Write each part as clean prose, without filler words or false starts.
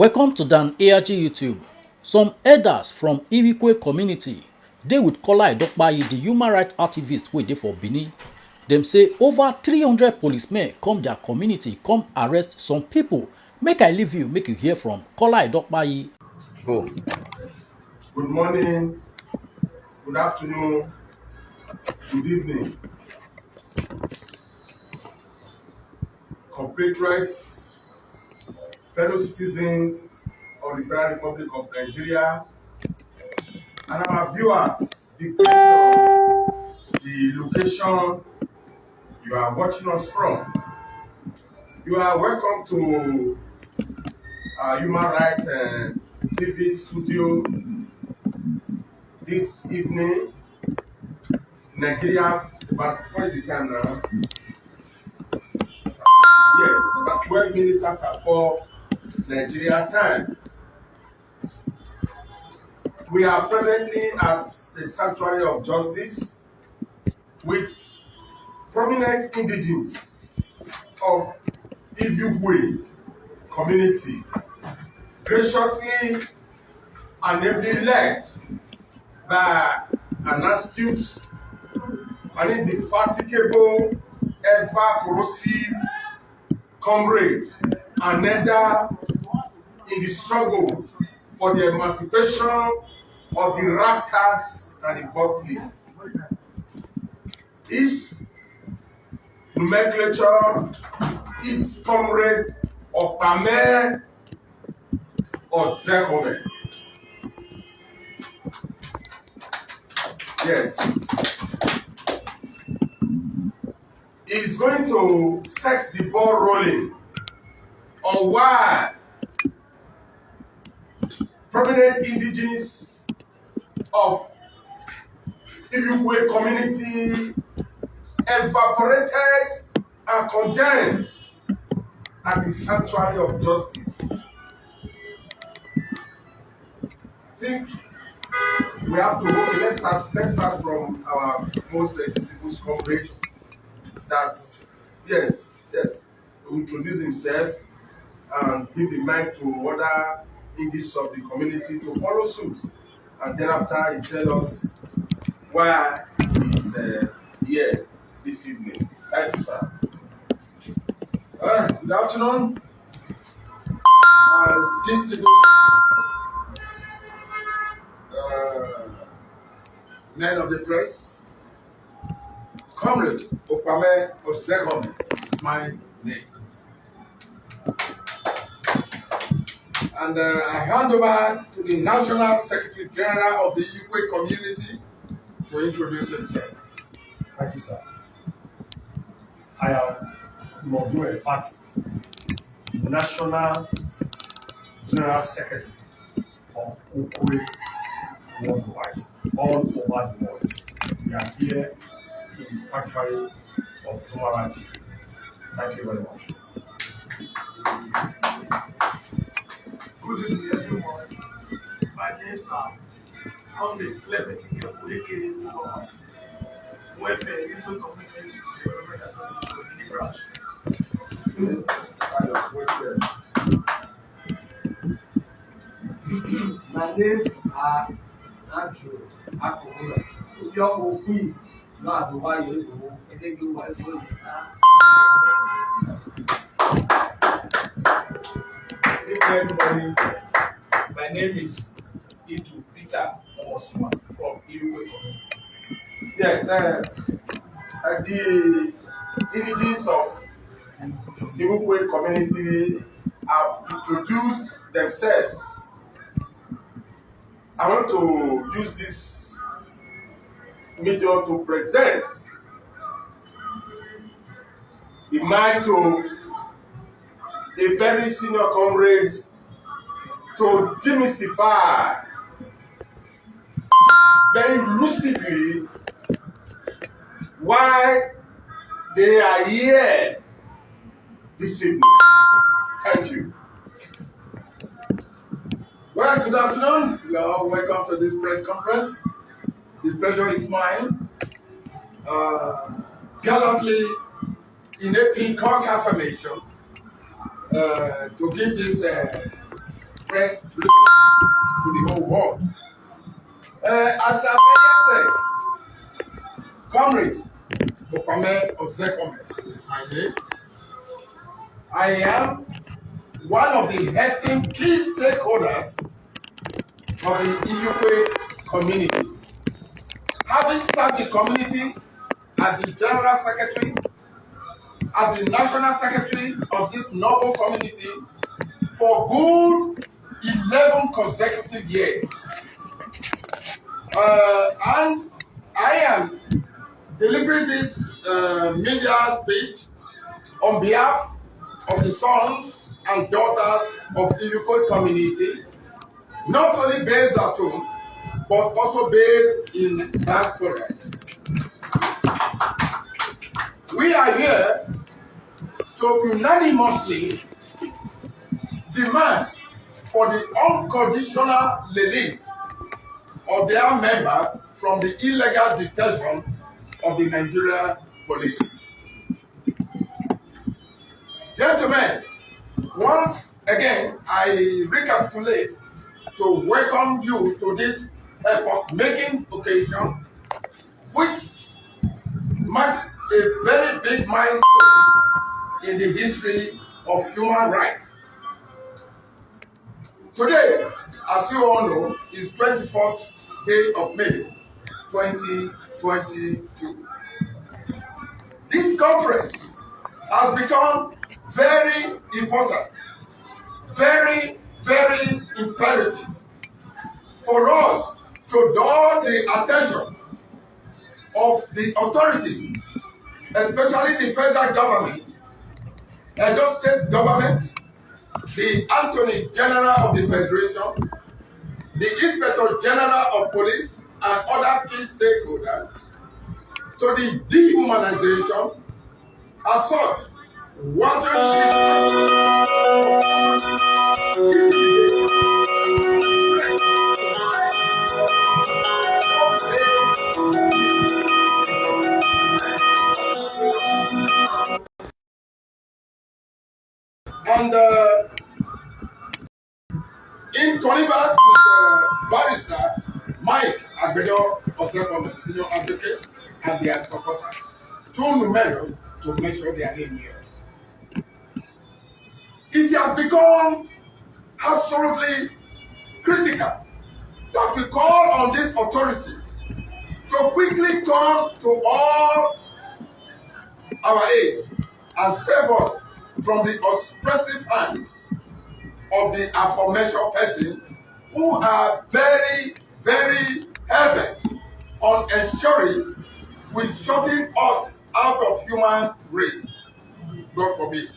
Welcome to Dan ARG YouTube. Some elders from Iviukwe Community dey with Kola Edokpayi, the human rights activist wey dey for Benin. Dem say over 300 policemen come their community come arrest some people. Make I leave you, make you hear from Kola Edokpayi. Go. Good morning, good afternoon, good evening. Compatriots, fellow citizens of the Federal Republic of Nigeria, and our viewers, depending on the location you are watching us from. You are welcome to our Human Rights TV studio this evening. Nigeria, but what is the time now? Yes, about 12 minutes after 4 Nigeria time. We are presently at the Sanctuary of Justice with prominent indigenes of Iviukwe Community, graciously and ably led by an astute and indefatigable, ever corrosive comrade and elder in the struggle for the emancipation of the raptors and the bottlers. His nomenclature is comrade Opame Etsako. Yes. Is going to set the ball rolling on why prominent indigenes of Iviukwe Community evaporated and condensed at the Sanctuary of Justice. I think we have to go. Let's start from our most distinguished comrade. That yes, he will introduce himself and give the mic to other indigenes of the community to follow suit, and thereafter he tell us why he is here this evening. Thank you, sir. Good afternoon, distinguished men of the press. Comrade Opame Etsako is my name. And I hand over to the National Secretary General of the Iviukwe Community to introduce himself. Thank you, sir. I am Iviukwe Party, National General Secretary of Iviukwe worldwide, all over the world. We are here in the Sanctuary of Human Rights. Thank you very much. Good evening, everyone. My name is Comrade Clement aka Thomas. Welfare Iviukwe Community Development Association Benin branch. My names are Andrew Akohula. Iviukwe Queen, not the way you go, and then you want to go. Good evening, everybody. My name is Idu Peter Omosuma from Iviukwe Community. Yes, the indigenes of Iviukwe Community have introduced themselves. I want to use this medium to present the mic to a very senior comrade to demystify very lucidly why they are here this evening. Thank you. Well, good afternoon. You are all welcome to this press conference. The pleasure is mine. Gallantly, in a peacock affirmation, to give this express to the whole world. As I said, Comrade Etsako is my name. I am one of the esteemed key stakeholders of the Iviukwe community. Having served the community as the General Secretary, as the National Secretary of this noble community for good 11 consecutive years. And I am delivering this media speech on behalf of the sons and daughters of the Iviukwe community, not only based at home, but also based in diaspora. We are here to unanimously demand for the unconditional release of their members from the illegal detention of the Nigeria police. Gentlemen, once again, I recapitulate to welcome you to this epoch-making occasion, which marks a very big milestone in the history of human rights. Today, as you all know, is 24th day of May 2022. This conference has become very important, very, very imperative for us to draw the attention of the authorities, especially the federal government, Edo State government, the Attorney General of the Federation, the Inspector General of Police, and other key stakeholders to the dehumanization, assault, wanton and in connivance with barrister Mike Agbedo Etsako, senior advocate, and their supporters, too numerous to mention their name here. It has become absolutely critical that we call on these authorities to quickly turn to all our aid and save us from the oppressive hands of the aforementioned person who are very, very hell-bent on ensuring with shutting us out of human race. God forbid.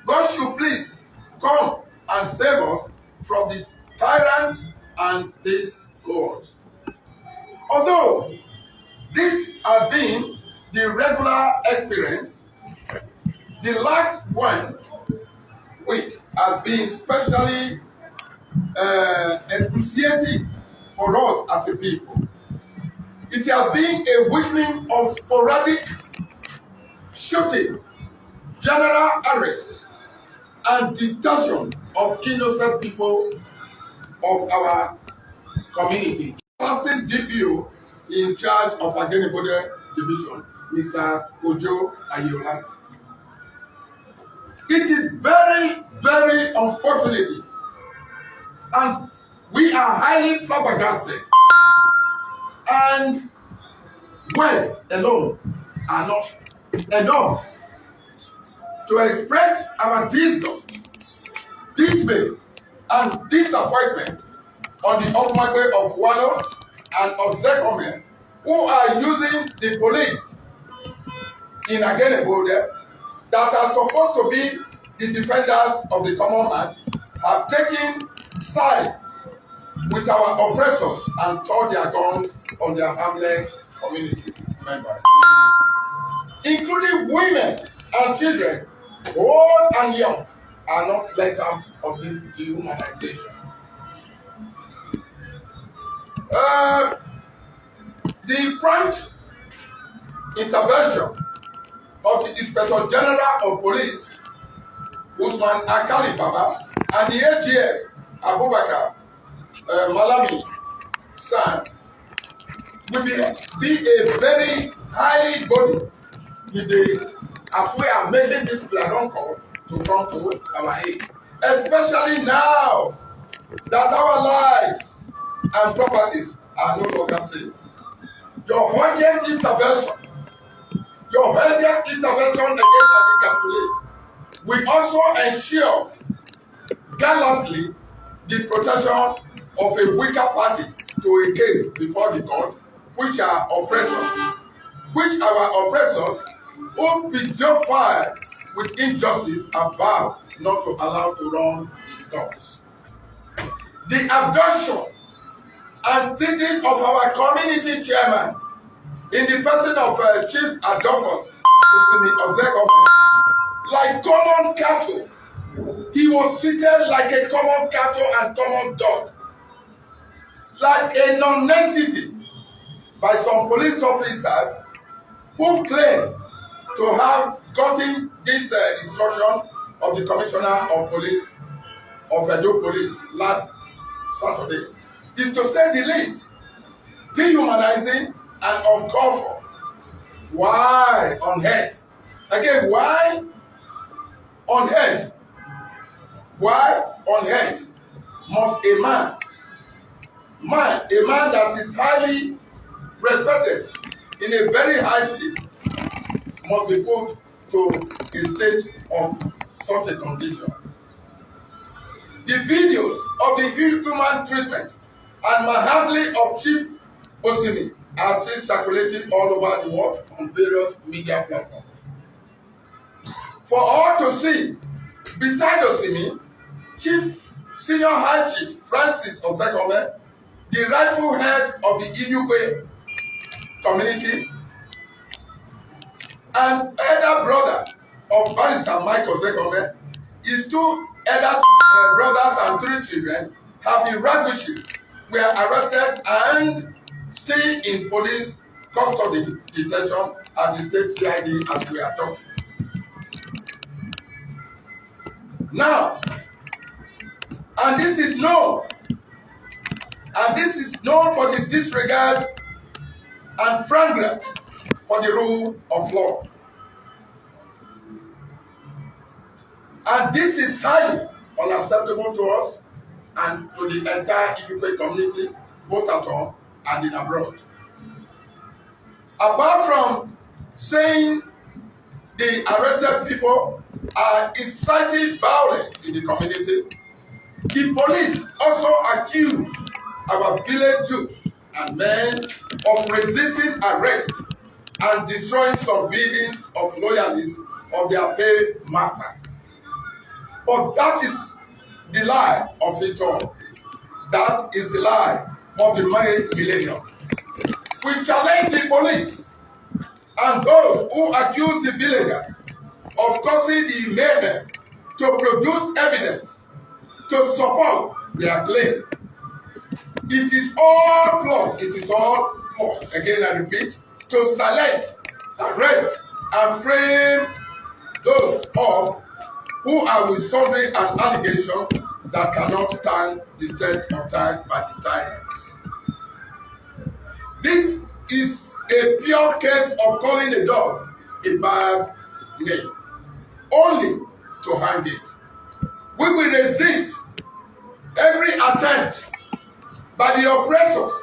God should please come and save us from the tyrants and these gods. Although this has been the regular experience, the last 1 week has been especially excruciating for us as a people. It has been a weakening of sporadic shooting, general arrest, and detention of innocent people of our community. Passing DPO in charge of Agenibode Division, Mr. Ojo Ayola. It is very, very unfortunate, and we are highly flabbergasted, and words alone are not enough to express our disgust, dismay, and disappointment on the Okumagbe of Wano and of Zekome, who are using the police in Agenibode that are supposed to be the defenders of the common man, have taken side with our oppressors and turned their guns on their harmless community members, including women and children, old and young, are not let out of this dehumanization. The prompt intervention of the Inspector General of Police, Usman Akali Baba, and the AGF Abubakar Malami son will be a very highly body if they, as we are making this plan call to come to our aid, especially now that our lives and properties are no longer safe. Your urgent intervention against the calculate will also ensure gallantly the protection of a weaker party to a case before the court, which our oppressors who prejudice with injustice are vowed not to allow to run its course. The abduction and treating of our community chairman in the person of Chief Adolphus of Etsako, like common cattle. He was treated like a common cattle and common dog, like a non-entity by some police officers who claim to have gotten this instruction of the Commissioner of Police of Edo Police last Saturday. Is to say the least, dehumanizing and uncalled for. Why on earth? Again, why on earth? Why on earth must a man that is highly respected in a very high seat must be put to a state of such a condition? The videos of the inhuman treatment and manhandling of Chief Osimi are still circulating all over the world on various media platforms. For all to see, beside Osimi, Senior High Chief Francis of Etsako, the rightful head of the Iviukwe Community, and elder brother of Barrister Michael Etsako, his two elder brothers and three children have been ravished, were arrested and stay in police custody detention at the state CID as we are talking. Now, and this is known for the disregard and flagrant for the rule of law. And this is highly unacceptable to us and to the entire Iviukwe community, both at home and in abroad. Apart from saying the arrested people are inciting violence in the community, the police also accuse our village youth and men of resisting arrest and destroying some buildings of loyalists of their paid masters. But that is the lie of it all. That is the lie of the marriage millennium. We challenge the police and those who accuse the villagers of causing the mayhem to produce evidence to support their claim. It is all plot. Again, I repeat, to silence, arrest, and frame those of who are with sundry and allegations that cannot stand the test of time by the tyrant. This is a pure case of calling a dog a bad name, only to hang it. We will resist every attempt by the oppressors,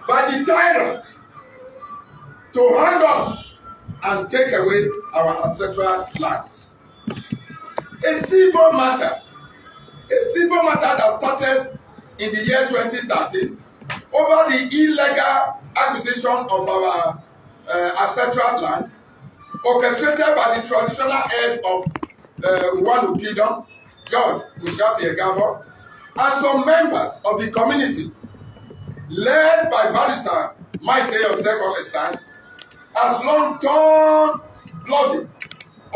by the tyrants, to hang us and take away our ancestral lands. A civil matter that started in the year 2013 over the illegal acquisition of our ancestral land, orchestrated by the traditional head of Uwanu Kingdom, George Ushabiegabo, and some members of the community, led by Barrister Michael Etsako, has long turned bloody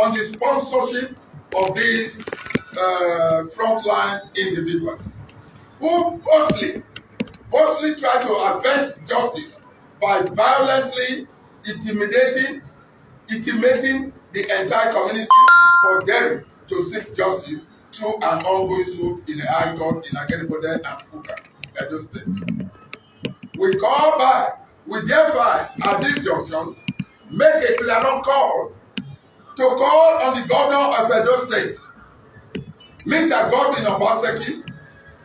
on the sponsorship of these frontline individuals who falsely try to avenge justice by violently intimating the entire community for daring to seek justice through an ongoing suit in the High Court in Akenibode and Fuka, Edo State. We thereby, at this junction, make a clear call to call on the Governor of Edo State, Mr. Godwin Obaseki,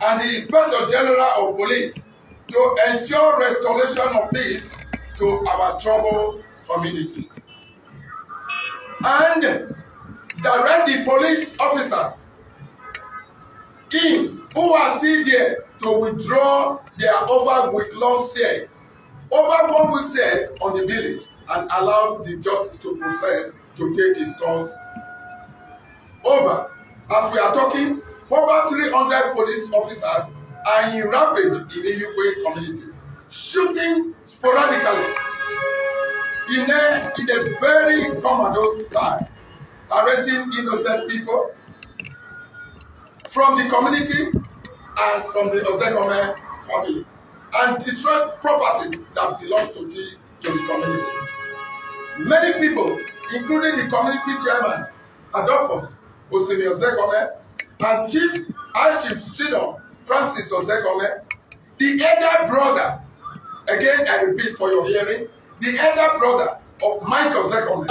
and the Inspector General of Police to ensure restoration of peace to our troubled community. And direct the police officers who are still there to withdraw their over 1 week stay on the village, and allow the justice to process to take its course. As we are talking, over 300 police officers are in rampage in Iviukwe Community, shooting sporadically in a very commando style, arresting innocent people from the community and from the Etsako family, and destroy properties that belong to the community. Many people, including the community chairman, Adolphus Osimi Etsako, and High Chief Shino Francis Etsako, the elder brother, again I repeat for your hearing, the elder brother of Mike Etsako,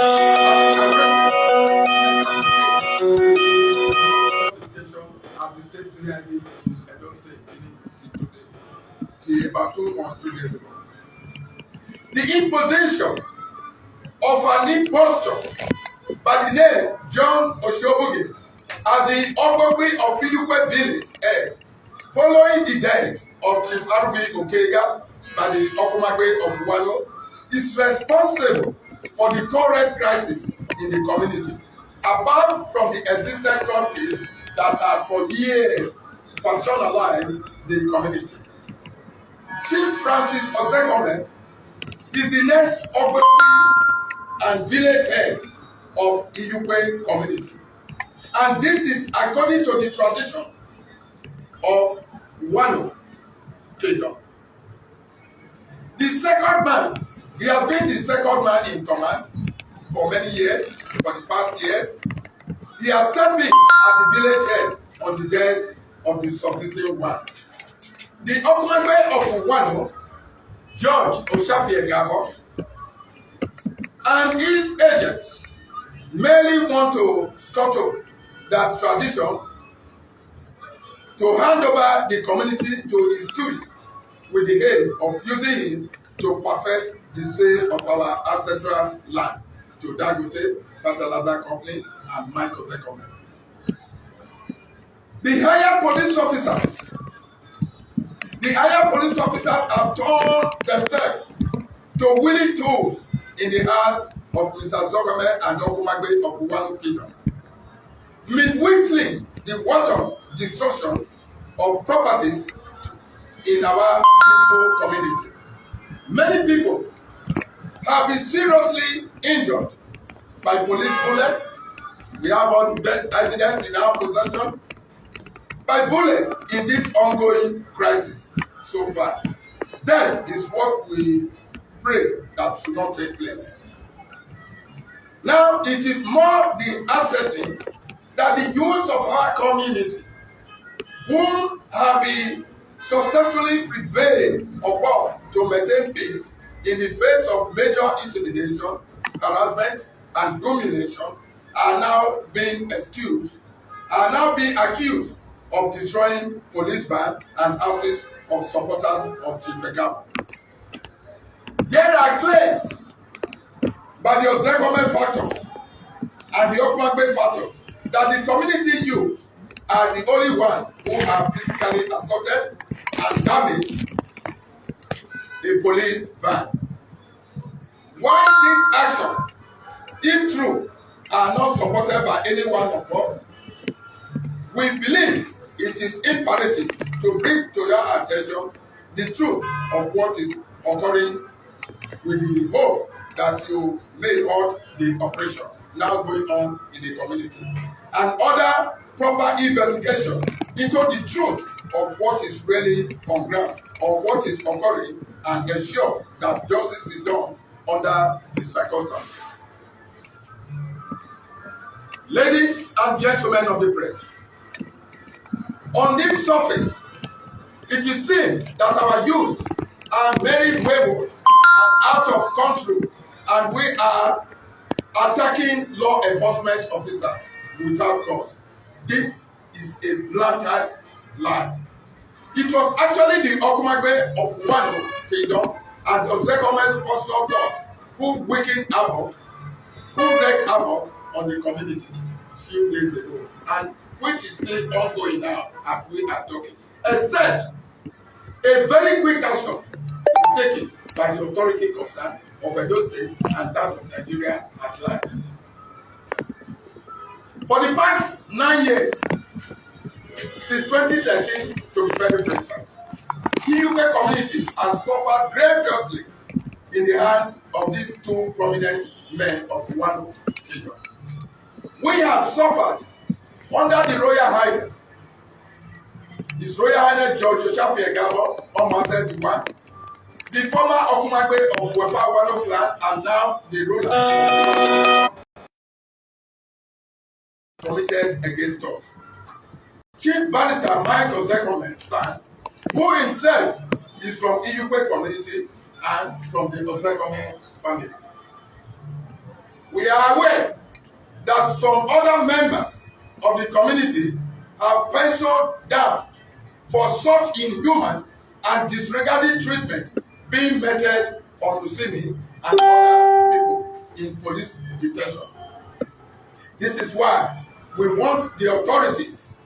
about 2 or 3 days ago. The imposition of an impostor by the name John Oshobugi as the Ogogwe of Iviukwe village head, following the death of Chief Arubi Okega by the Okomagwe of Uwano, is responsible for the current crisis in the community, apart from the existing conflicts that have for years factionalized the community. Chief Francis Etsako is the next Ogogwe and village head of Iviukwe Community, and this is according to the tradition of Uwano Kingdom. The second man, he has been the second man in command for many years, for the past years. He has stepped in as the village head on the death of the succeeding one. The Okumagwe of Uwano, George Oshapiegabo, and his agents merely want to scuttle that tradition to hand over the community to his steward with the aim of using him to perfect the sale of our ancestral land to Dangote Fertilizer Company and Mike Etsako. The higher police officers have turned themselves to willing tools in the hands of Mr. Zogame and Okumagwe of Uwano Kingdom, whistling the water destruction of properties in our peaceful community. Many people have been seriously injured by police bullets. We have all the evidence in our possession by bullets in this ongoing crisis so far. That is what we pray that should not take place. Now it is more the ascertaining that the youth of our community, whom have been successfully prevailed upon to maintain peace in the face of major intimidation, harassment, and domination, are now being accused of destroying police van and houses of supporters of Chief Egabo. There are claims by the Etsako factors and the Okumagwe factors that the community youth are the only ones who have physically assaulted and damaged the police van. Why this action, if true, are not supported by any one of us, we believe it is imperative to bring to your attention the truth of what is occurring, with the hope that you may halt the operation now going on in the community, and other proper investigation into the truth of what is really on ground or what is occurring, and ensure that justice is done under the circumstances. Ladies and gentlemen of the press, On this surface, it is seen that our youth are very wayward and out of control, and we are attacking law enforcement officers without cause. This is a blatant lie. It was actually the Okumagbe of Wano Kingdom and the Etsako East who wreaked havoc on the community a few days ago, and which is still ongoing now as we are talking. Except a very quick action is taken by the authority concerned of Edo State and that of Nigeria at large. For the past 9 years, since 2013 to be very precise, Iviukwe Community has suffered grievously in the hands of these two prominent men of one kingdom. We have suffered under the Royal Highness, His Royal Highness George Oshapi Egabo on Mountain One, the former Okumagbe of Wepa Wano clan, and now the ruler committed against us. Chief Barrister Michael Zekoman's son, who himself is from Iviukwe Community and from the Etsako family. We are aware that some other members of the community have penciled down for such inhuman and disregarding treatment being meted on Usimi and other people in police detention. This is why we want the authorities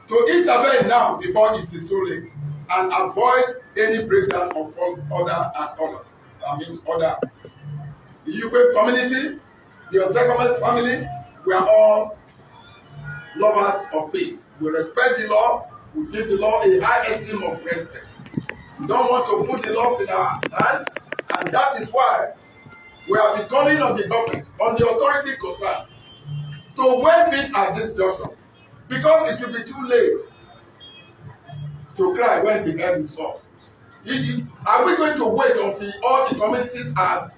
to intervene now before it is too late and avoid any breakdown of order. The Iviukwe community, the Etsako family, we are all lovers of peace. We respect the law. We give the law a high esteem of respect. We don't want to put the laws in our hands, and that is why we have been calling on the government, on the authority concerned, to waive it at this junction, because it will be too late to cry when the end is soft. Are we going to wait until all the communities are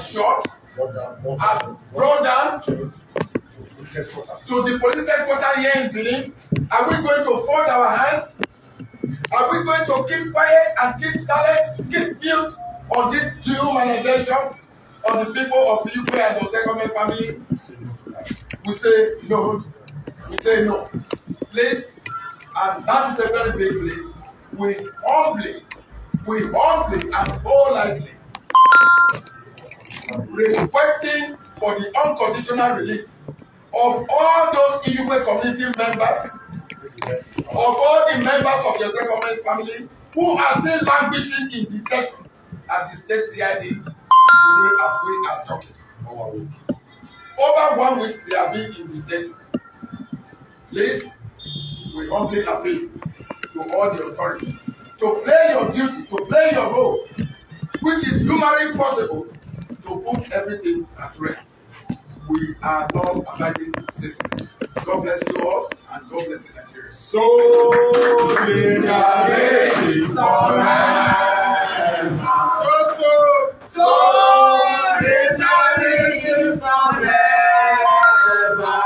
shot, are brought down to the police headquarters here in Benin? Are we going to fold our hands? Are we going to keep quiet and keep silent, keep mute on this dehumanization of the people of Iviukwe and the Etsako family? We say no. We say no. Please, and that is a very big place. We humbly and politely requesting for the unconditional release of all those Iviukwe community members, of all the members of the Etsako family who are still languishing in detention at the state CID today as we are talking. Over 1 week they are being in detention. Please, we humbly appeal to all the authorities to play your duty, to play your role, which is humanly possible, to put everything at rest. We are not abiding safety. God bless you all, and God bless Nigeria. Solidarity forever. Solidarity forever.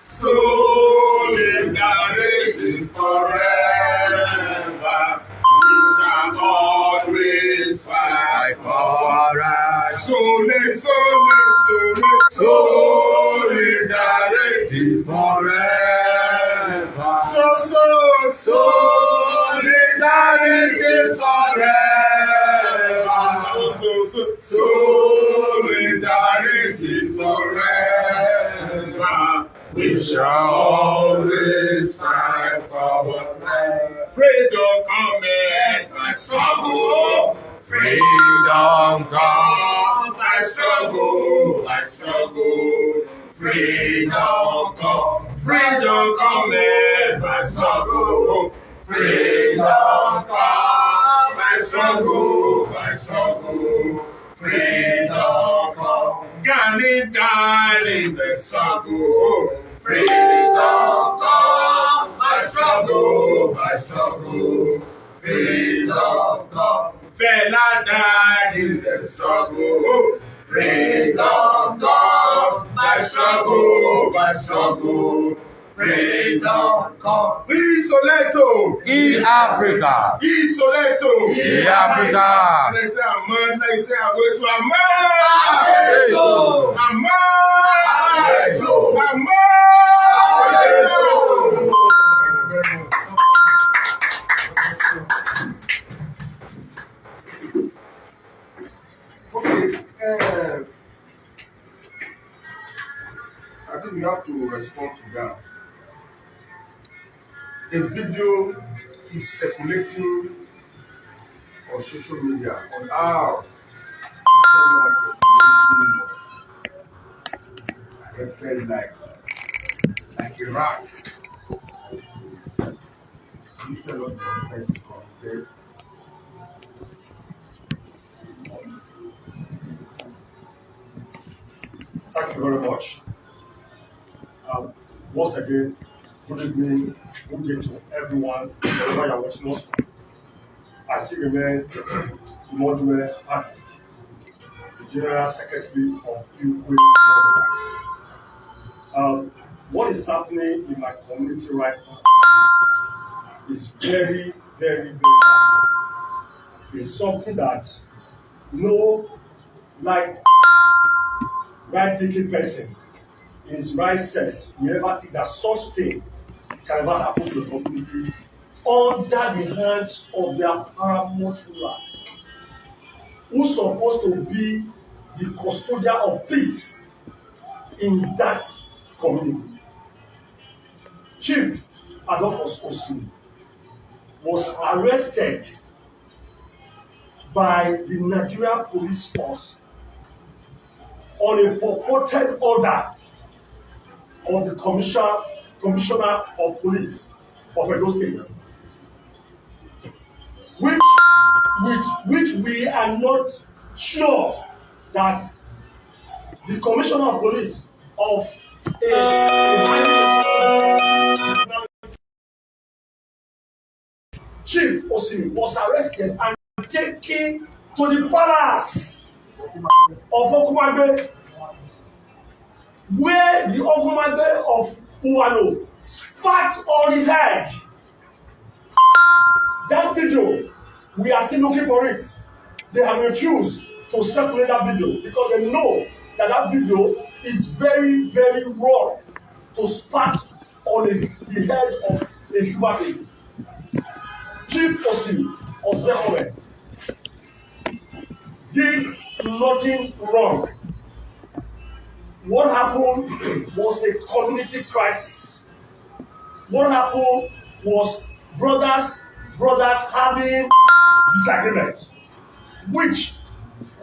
Solidarity forever. We shall always fight for us. Solidarity forever. Solidarity forever. Solidarity forever. We shall always fight for freedom coming by struggle. Freedom come by struggle, by struggle. Freedom come by struggle. Freedom come by struggle, by struggle. Freedom come. Gani died in the struggle. Freedom come by struggle, by struggle. Freedom come. Fela died in the struggle. Freedom come by struggle, by struggle. Freedom come. Isoleto. Africa. Isoleto. Africa. They say Amman. They say I'm going to Ameto. Amman. Okay. I think we have to respond to that. A video is circulating on social media on how arrested like a rat. You tell us the offense committed. Thank you very much. Once again, good evening, good day to everyone, wherever you're watching us from. I still remain Iviukwe Patrick, the General Secretary of Iviukwe Community. What is happening in my community right now is very, very, very bad. It's something that no, like, right-thinking person in his right sense will ever think that such thing can ever happen to the community under the hands of their paramount ruler, who's supposed to be the custodian of peace in that community. Chief Adolphus Osini was arrested by the Nigerian police force on a purported order of the commissioner of police of Edo State, which we are not sure that the commissioner of police of Chief Osini was arrested and taken to the palace of Okumagbe, where the Okumagbe of Uwano spat on his head. That video, we are still looking for it. They have refused to circulate that video because they know that that video is very, very wrong to spat on the head of a human being. Chief Osini Ozehome did nothing wrong. What happened was a community crisis. What happened was brothers having disagreement, which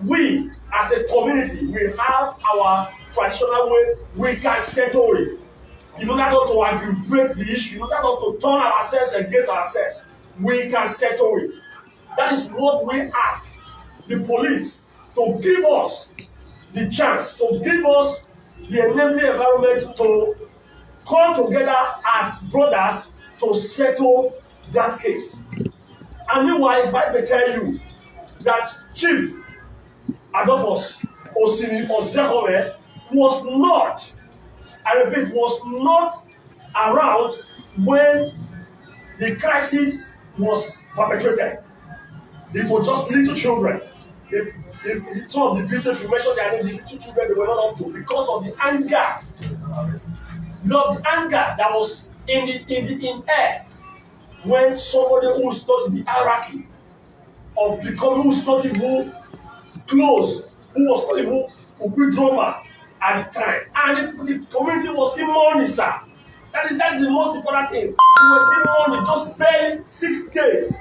we as a community, we have our traditional way we can settle it. In order not to aggravate the issue, in order not to turn ourselves against ourselves, we can settle it. That is what we ask the police to give us the chance, to give us the enabling environment to come together as brothers to settle that case. And meanwhile, if I may tell you that Chief Adolphus Osini Ozehome was not, I repeat, was not around when the crisis was perpetrated. It was just little children. If some of the videos you mentioned, their name, the little children they were not up to because of the anger. The anger that was in air when somebody who is not in the hierarchy of becoming, who is not even close, who was not even a good drummer at the time, and the community was still mourning, sir. That is the most important thing. We were still mourning, just barely 6 days.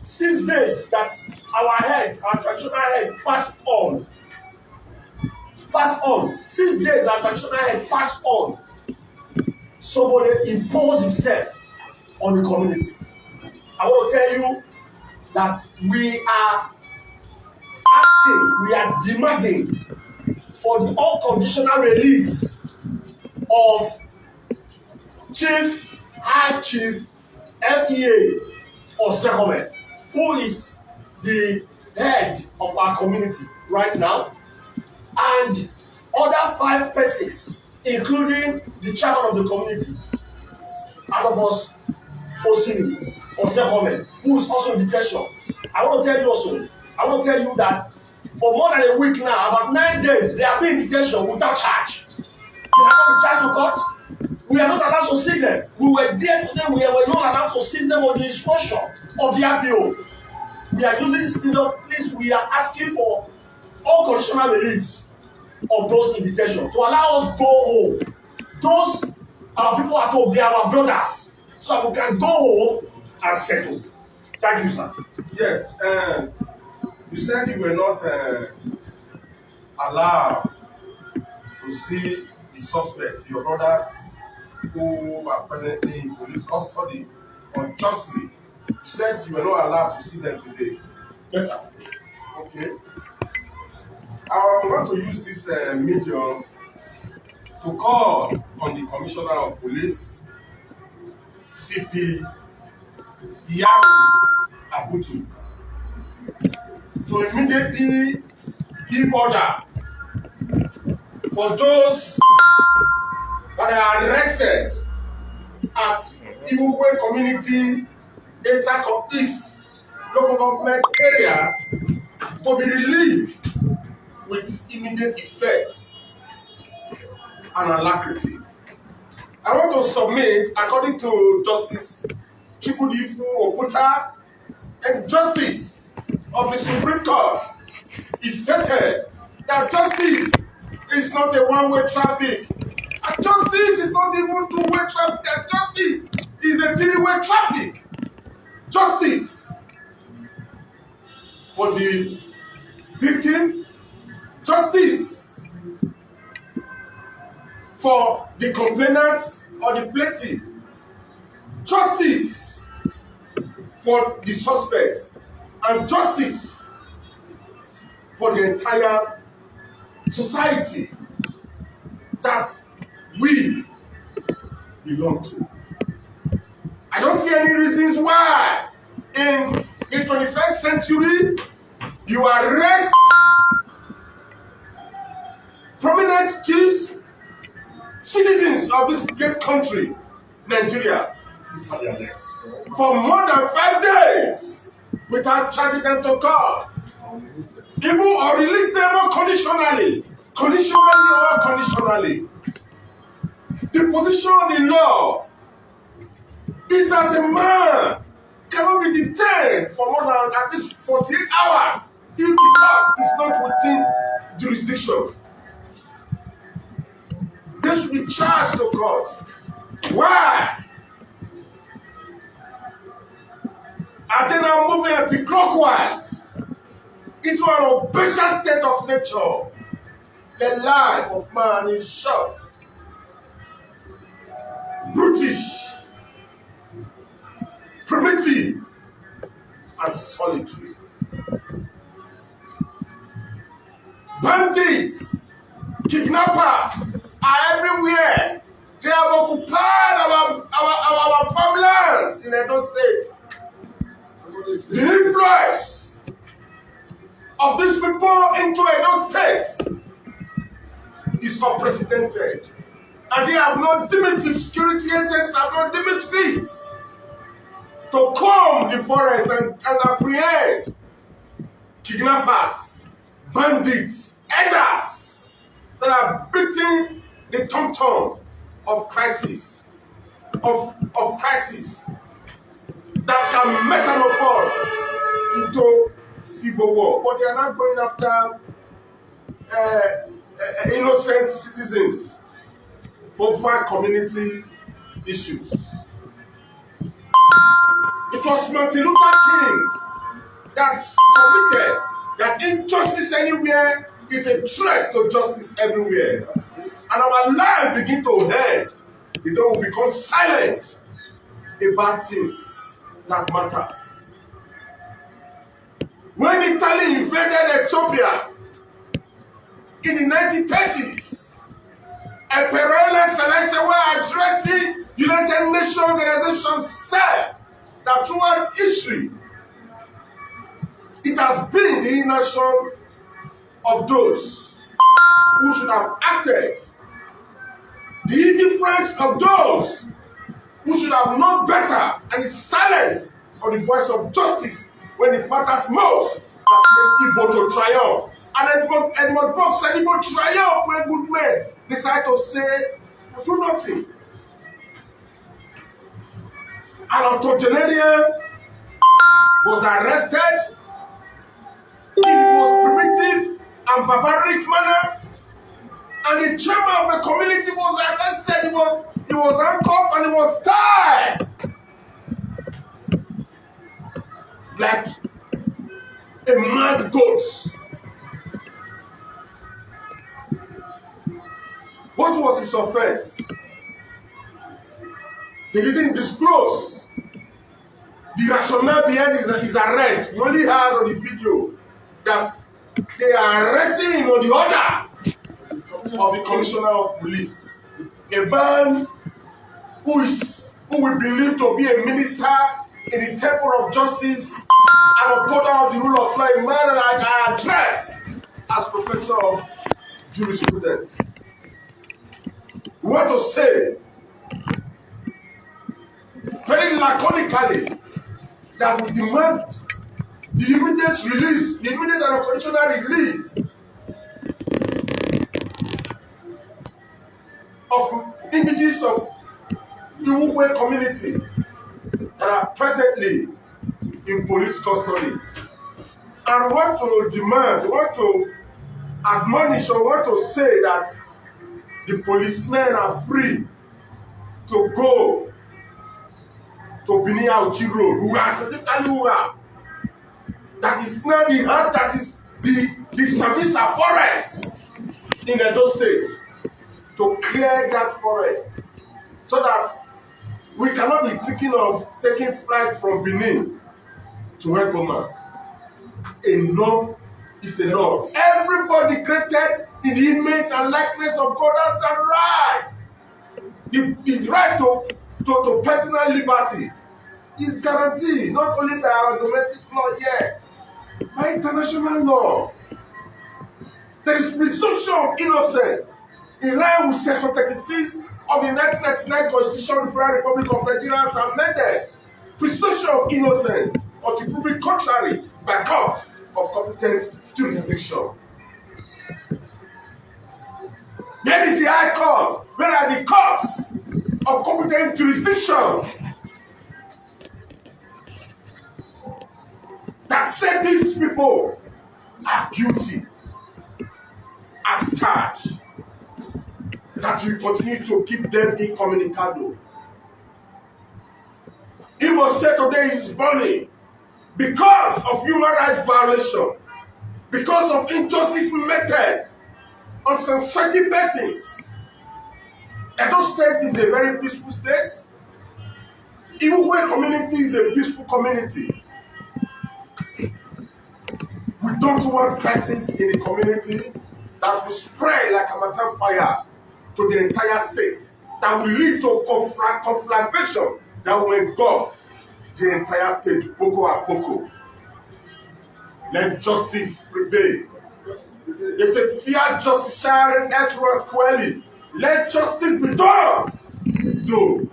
6 days that our traditional head passed on. 6 days our traditional head passed on. Somebody imposed himself on the community. I want to tell you that we are asking, we are demanding for the unconditional release of High Chief FEA Ozehome, who is the head of our community right now, and other 5 persons, including the chairman of the community, out of us, Osini, Osehome, who is also in detention. I want to tell you also, I want to tell you that for more than a week now, about 9 days, they have been in detention without charge. They have not been charged to court. We are not allowed to see them. We were there to them. We were not allowed to see them on the instruction of the RPO. We are using this period. Please, we are asking for unconditional release of those in detention to allow us go home. Those our people at home, they are our brothers, so that we can go home and settle. Thank you, sir. Yes, you said you were not allowed to see the suspects, your brothers who are presently in police custody unjustly. You said you were not allowed to see them today. Yes, sir. Okay. I want to use this medium to call on the Commissioner of Police, CP Iviukwe Abutu, to immediately give order for those that are arrested at Iviukwe Community, Etsako East local government area to be released with immediate effect and alacrity. I want to submit, according to Justice Chukwudifu Okuta and Justice of the Supreme Court, he stated that justice is not a one-way traffic. And justice is not even two-way traffic. And justice is a three-way traffic. Justice for the victim, justice for the complainant or the plaintiff, justice for the suspect, and justice for the entire society that we belong to. I don't see any reasons why in the 21st century you arrest prominent chiefs, citizens of this great country, Nigeria, for more than 5 days without charging them to court, even or release them unconditionally, conditionally or unconditionally. The position of the law is that a man cannot be detained for more than at least 48 hours if the court is not within jurisdiction. They should be charged to court. Why? Are they now moving anti-clockwise into an obscene state of nature? The life of man is short, brutish, primitive, and solitary. Bandits, kidnappers are everywhere. They have occupied our farmlands in Edo State. The influence of these people into Edo State is unprecedented. And they have not deemed the security agents have not deemed fit to comb the forest and apprehend kidnappers, bandits, elders that are beating the tom-tom of crisis, of crisis that can metamorphose into civil war. But they are not going after innocent citizens over community issues. It was Martin Luther King that committed that injustice anywhere is a threat to justice everywhere. And our life begin to end. We don't become silent about things that matters. When Italy invaded Ethiopia in the 1930s, Emperor Selassie were addressing United Nations Organization said that throughout history, it has been the inaction of those who should have acted, the indifference of those who should have known better and is silent on the voice of justice when it matters most, that made evil to triumph. And Edmund Burke said, "Evil triumph when good men decide to say, do nothing." An octogenarian was arrested in the most primitive and barbaric manner, and the chairman of the community was arrested. He was handcuffed and he was tied like a mad goat. What was his offense? They didn't disclose the rationale behind his arrest. We only heard on the video that they are arresting him on the order of the commissioner of police, a man who we believe to be a minister in the temple of justice and upholder of the rule of law, a man that I address as professor of jurisprudence. We want to say very laconically that we demand the immediate release, the immediate and unconditional release of indigenous of Iviukwe Community that are presently in police custody. And we want to demand, we want to admonish, or want to say that the policemen are free to go to Bini Auchi Road, Uga, specifically Uga. That is now the hand, that is the Sambisa forest in Edo State, to clear that forest so that we cannot be thinking of taking flight from Benin to Ekoma. Enough is enough. Everybody created in the image and likeness of God has the right. The right to personal liberty is guaranteed not only by our domestic law here, by international law. There is presumption of innocence in line with Section 36 of the 1999 Constitution of the Federal Republic of Nigeria as amended. Presumption of innocence or to prove it contrary by court of competent jurisdiction. There is the High Court. Where are the courts of competent jurisdiction that said these people are guilty as charged, that we continue to keep them incommunicado? He was said today is burning because of human rights violation, because of injustice meted on some certain persons. Edo State is a very peaceful state. Iviukwe Community is a peaceful community. We don't want crisis in the community that will spread like a matter fire to the entire state, that will lead to conflagration that will engulf the entire state, Boko a Boko. Let justice prevail. They say, fear justice shall enter cruelly. Let justice be done. Do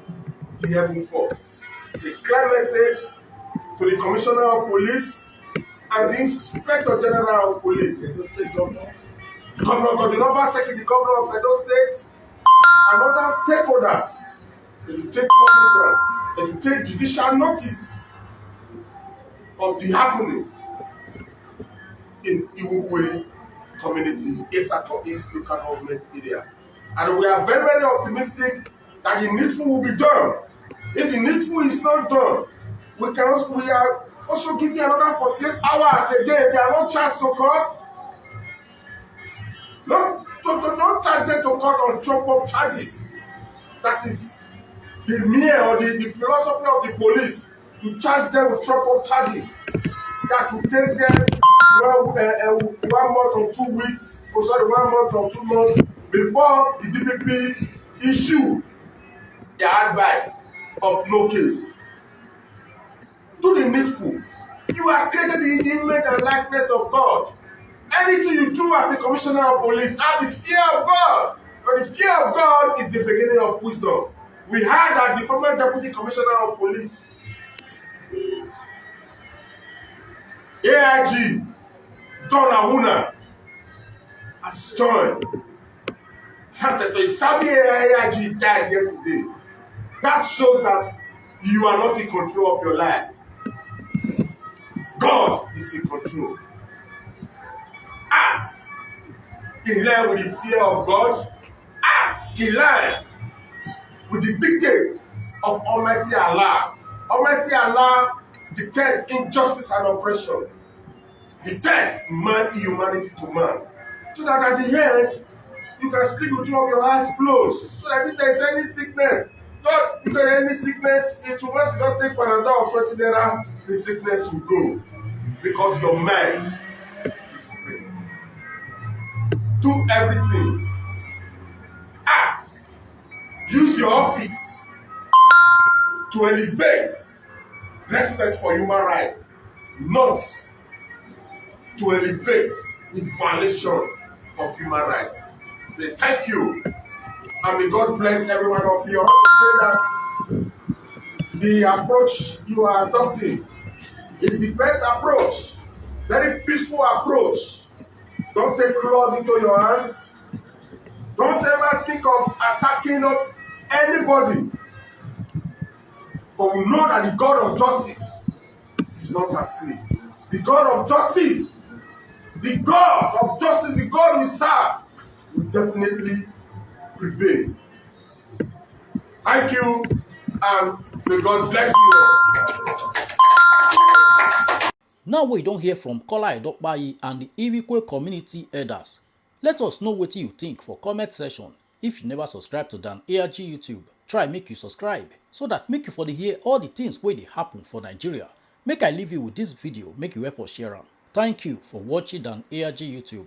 the heaven force. A clear message to the Commissioner of Police and the Inspector General of Police, Governor Godinova Seki, the Governor of Edo State, and other stakeholders. They will take cognizance, they will take judicial notice of the happenings in Iviukwe Community, Etsako East Local Government area. And we are very, very optimistic that the needful will be done. If the needful is not done, we are also giving another 48 hours again. They are not charged to court. Don't charge them to court on trump-up charges. That is the mere or the philosophy of the police. You charge them with trump-up charges that will take them 1 month or 2 weeks, 1 month or 2 months before the DPP issue their advice of no case. Do the needful. You are created in the image and likeness of God. Anything you do as a commissioner of police, have the fear of God. But the fear of God is the beginning of wisdom. We heard that the former Deputy Commissioner of Police, AIG, Don Ahuna, has joined. Ancestor Sabi AIG died yesterday. That shows that you are not in control of your life. God is in control. Act in line with the fear of God. Act in line with the dictate of Almighty Allah. Almighty Allah detests injustice and oppression. Detests man inhumanity to man. So that at the end, you can sleep with two of your eyes closed. So that if there is any sickness, God, if there is any sickness, it will once you don't take Panadol or 20 naira, the sickness will go. Because your mind is free. Do everything. Act. Use your office to elevate respect for human rights, not to elevate the violation of human rights. They thank you, and may God bless every one of you. I want to say that the approach you are adopting is the best approach, very peaceful approach. Don't take laws into your hands. Don't ever think of attacking anybody. But we know that the God of justice is not asleep. The God of justice, the God we serve, will definitely prevail. Thank you, and may God bless you all. Now we don't hear from Kola Edokpayi and the Iviukwe Community elders. Let us know what you think for comment section. If you never subscribe to Dan ARG YouTube, try make you subscribe so that make you for the hear all the things where they happen for Nigeria. Make I leave you with this video, make you help us share am. Thank you for watching Dan ARG YouTube.